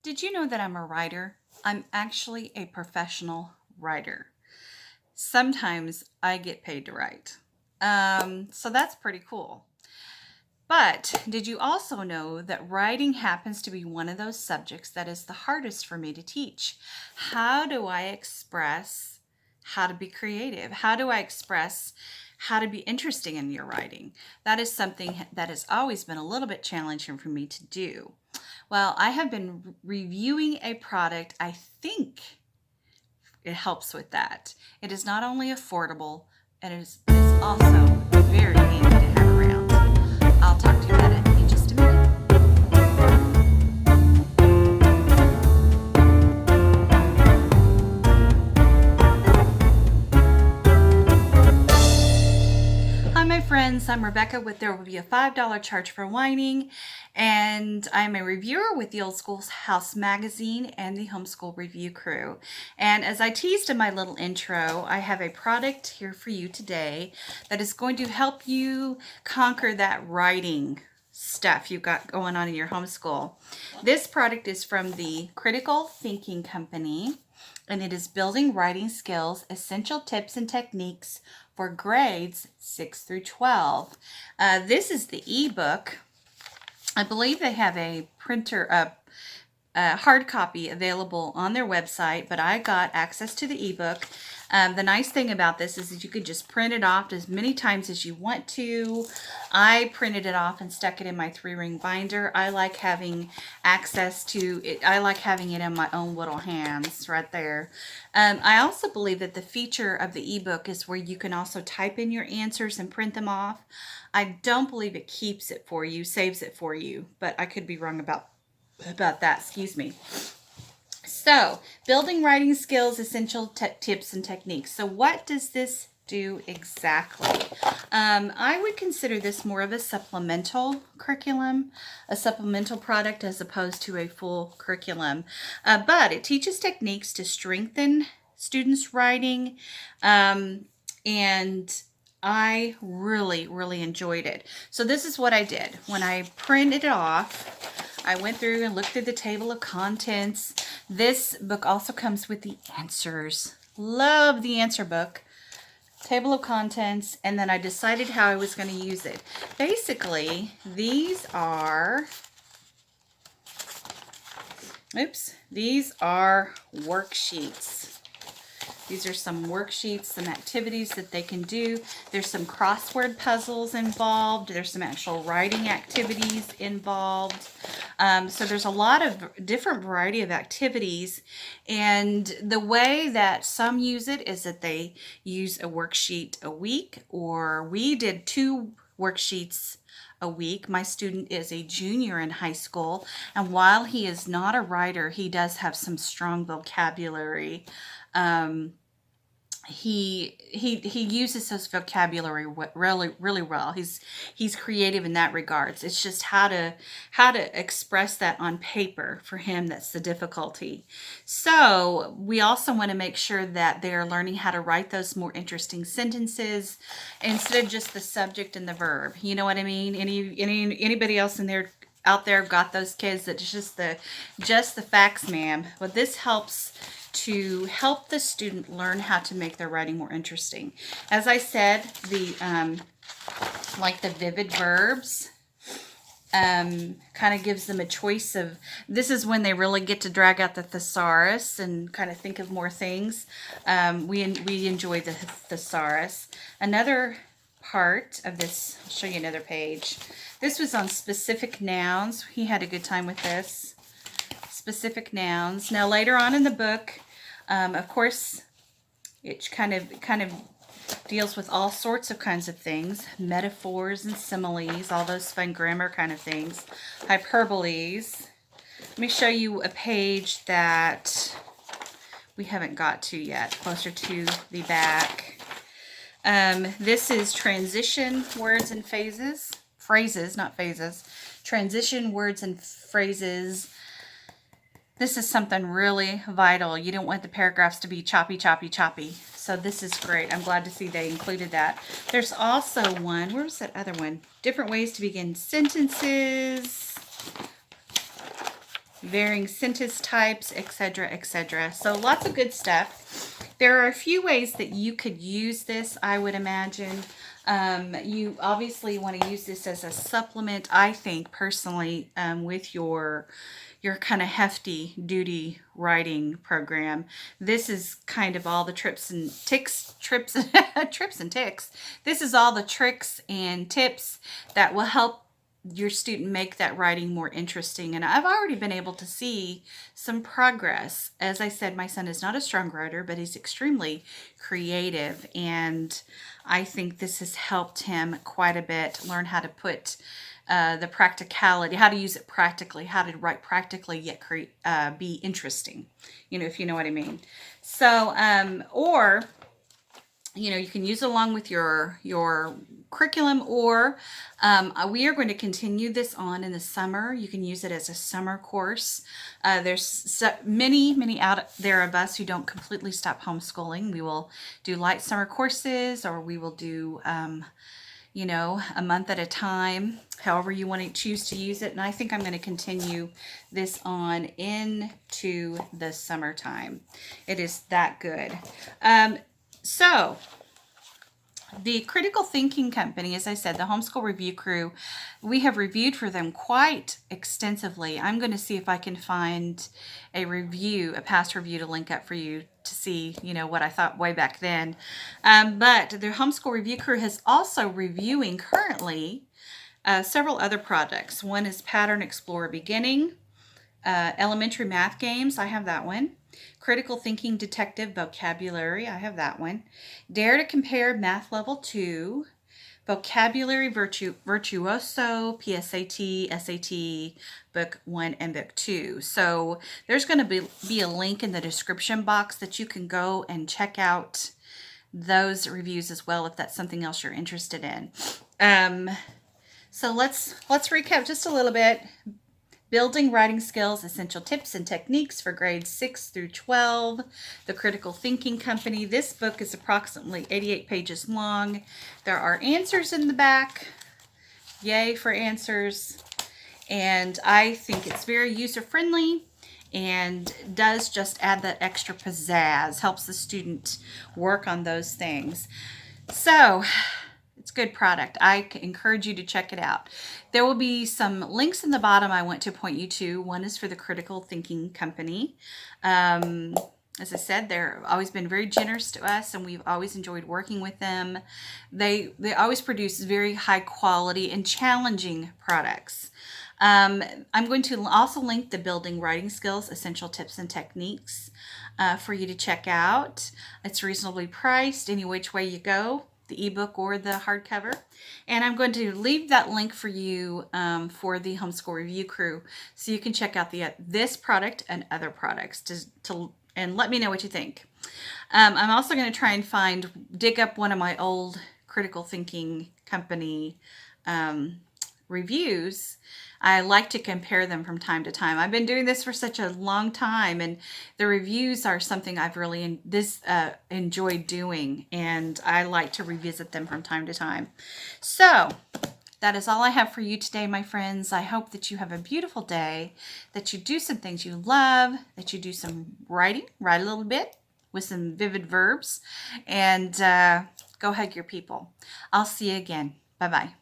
Did you know that I'm a writer? I'm actually a professional writer. Sometimes I get paid to write. So that's pretty cool. But did you also know that writing happens to be one of those subjects that is the hardest for me to teach? How do I express how to be creative? How do I express how to be interesting in your writing? That is something that has always been a little bit challenging for me to do. Well, I have been reviewing a product. I think it helps with that. It is not only affordable, it's also very handy to have around. I'll talk to you about it in just a minute. Hi, my friends. I'm Rebecca with There Will Be a $5 Charge for Whining, and I'm a reviewer with the Old School House magazine and the Homeschool Review Crew. And as I teased in my little intro, I have a product here for you today that is going to help you conquer that writing stuff you've got going on in your homeschool. This product is from the Critical Thinking Company, and it is Building Writing Skills, Essential Tips and Techniques for Grades 6 through 12. This is the ebook. I believe they have a hard copy available on their website, but I got access to the ebook. The nice thing about this is that you could just print it off as many times as you want to. I printed it off and stuck it in my 3-ring binder. I like having access to it. I like having it in my own little hands right there. I also believe that the feature of the ebook is where you can also type in your answers and print them off. I don't believe it keeps it for you, saves it for you, but I could be wrong about that, excuse me. So, building writing skills, essential tips and techniques. So what does this do exactly? I would consider this more of a supplemental curriculum, a supplemental product as opposed to a full curriculum. But it teaches techniques to strengthen students' writing, and I really enjoyed it. So this is what I did. When I printed it off, I went through and looked through the table of contents. This book also comes with the answers. Love the answer book. Table of contents, and then I decided how I was going to use it. Basically, these are worksheets. These are some worksheets, some activities that they can do. There's some crossword puzzles involved. There's some actual writing activities involved. So there's a lot of different variety of activities. And the way that some use it is that they use a worksheet a week, or we did 2 worksheets a week. My student is a junior in high school, and while he is not a writer, he does have some strong vocabulary. He uses his vocabulary really well. He's creative in that regards. It's just how to express that on paper for him that's the difficulty. So we also want to make sure that they're learning how to write those more interesting sentences instead of just the subject and the verb. You know what I mean? Anybody else out there got those kids that just the facts, ma'am? Well, this helps to help the student learn how to make their writing more interesting. As I said, like the vivid verbs, kind of gives them a choice of, this is when they really get to drag out the thesaurus and kind of think of more things. We enjoy the thesaurus. Another part of this, I'll show you another page. This was on specific nouns. He had a good time with this. Specific nouns. Now later on in the book, of course, it kind of deals with all sorts of kinds of things, metaphors and similes, all those fun grammar kind of things, hyperboles. Let me show you a page that we haven't got to yet, closer to the back. This is transition words and phrases, not phases. Transition words and phrases. This is something really vital. You don't want the paragraphs to be choppy. So this is great. I'm glad to see they included that. There's also one, where's that other one? Different ways to begin sentences. varying sentence types, etc., etc. So lots of good stuff. There are a few ways that you could use this, I would imagine. You obviously want to use this as a supplement, I think, personally, with your kind of hefty duty writing program. This is kind of all the trips and ticks. This is all the tricks and tips that will help your student make that writing more interesting. And I've already been able to see some progress. As I said, my son is not a strong writer, but he's extremely creative. And I think this has helped him quite a bit learn how to put the practicality, how to use it practically, how to write practically yet be interesting, if you know what I mean. So, or, you can use it along with your curriculum, or we are going to continue this on in the summer. You can use it as a summer course. There's many out there of us who don't completely stop homeschooling. We will do light summer courses, or we will do a month at a time, however you want to choose to use it. And I think I'm going to continue this on into the summertime. It is that good. So the Critical Thinking Company, as I said, the Homeschool Review Crew, we have reviewed for them quite extensively. I'm going to see if I can find a past review to link up for you to see, what I thought way back then. But the Homeschool Review Crew has also reviewing currently several other products. One is Pattern Explorer Beginning, Elementary Math Games, I have that one. Critical Thinking Detective Vocabulary, I have that one. Dare to Compare Math Level 2, Vocabulary Virtuoso, PSAT, SAT, Book 1 and Book 2. So there's going to be a link in the description box that you can go and check out those reviews as well if that's something else you're interested in. So let's recap just a little bit. Building Writing Skills, Essential Tips and Techniques for Grades 6 through 12. The Critical Thinking Company. This book is approximately 88 pages long. There are answers in the back. Yay for answers. And I think it's very user-friendly and does just add that extra pizzazz. Helps the student work on those things. So it's a good product. I encourage you to check it out. There will be some links in the bottom I want to point you to. One is for the Critical Thinking Company. As I said, they've always been very generous to us, and we've always enjoyed working with them. They always produce very high quality and challenging products. I'm going to also link the Building Writing Skills, Essential Tips and Techniques for you to check out. It's reasonably priced any which way you go, the ebook or the hardcover. And I'm going to leave that link for you for the Homeschool Review Crew, so you can check out this product and other products and let me know what you think. I'm also going to try and dig up one of my old Critical Thinking Company reviews. I like to compare them from time to time. I've been doing this for such a long time, and the reviews are something I've really enjoyed doing, and I like to revisit them from time to time. So that is all I have for you today, my friends. I hope that you have a beautiful day, that you do some things you love, that you do some writing, write a little bit with some vivid verbs, and go hug your people. I'll see you again. Bye-bye.